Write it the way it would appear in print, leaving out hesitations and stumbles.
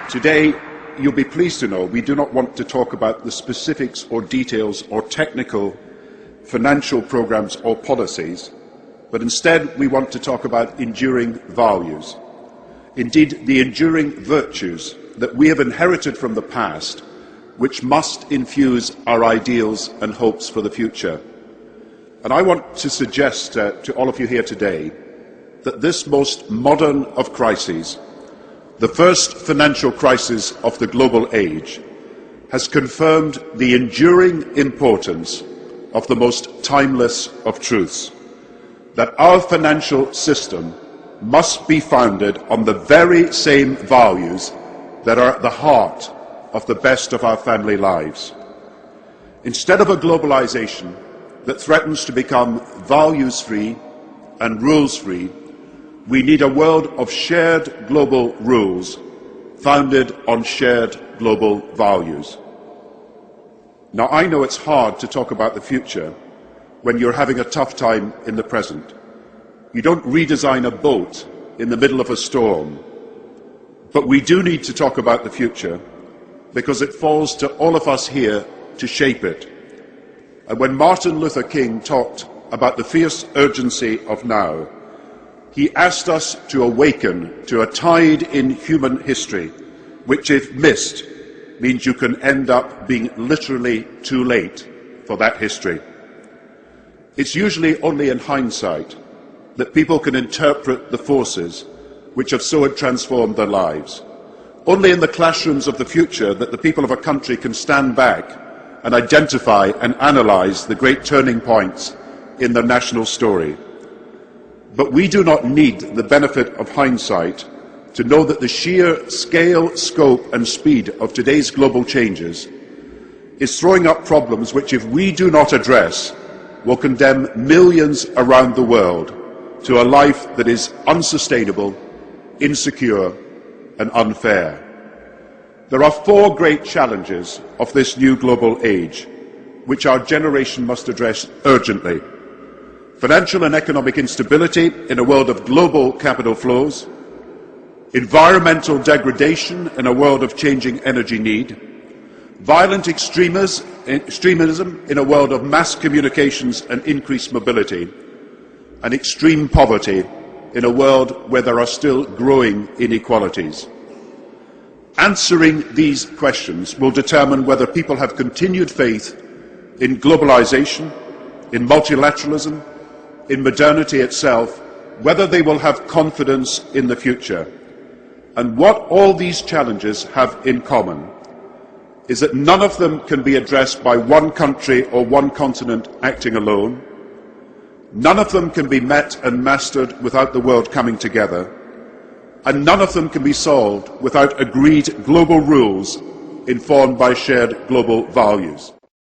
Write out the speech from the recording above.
Today, you'll be pleased to know we do not want to talk about the specifics or details or technical financial programs or policies, but instead we want to talk about enduring values. Indeed, the enduring virtues that we have inherited from the past, which must infuse our ideals and hopes for the future. And I want to suggest to all of you here today that this most modern of crises, the first financial crisis of the global age, has confirmed the enduring importance of the most timeless of truths, that our financial system must be founded on the very same values that are at the heart of the best of our family lives. Instead of a globalization that threatens to become values-free and rules-free, we need a world of shared global rules founded on shared global values. Now, I know it's hard to talk about the future when you're having a tough time in the present. You don't redesign a boat in the middle of a storm. But we do need to talk about the future because it falls to all of us here to shape it. And when Martin Luther King talked about the fierce urgency of now, he asked us to awaken to a tide in human history, which, if missed, means you can end up being literally too late for that history. It's usually only in hindsight that people can interpret the forces which have so transformed their lives. Only in the classrooms of the future that the people of a country can stand back and identify and analyse the great turning points in their national story. But we do not need the benefit of hindsight to know that the sheer scale, scope and speed of today's global changes is throwing up problems which, if we do not address, will condemn millions around the world to a life that is unsustainable, insecure and unfair. There are four great challenges of this new global age, which our generation must address urgently. Financial and economic instability in a world of global capital flows, environmental degradation in a world of changing energy need, violent extremism in a world of mass communications and increased mobility, and extreme poverty in a world where there are still growing inequalities. Answering these questions will determine whether people have continued faith in globalization, in multilateralism, in modernity itself, whether they will have confidence in the future. And what all these challenges have in common is that none of them can be addressed by one country or one continent acting alone. None of them can be met and mastered without the world coming together. And none of them can be solved without agreed global rules informed by shared global values.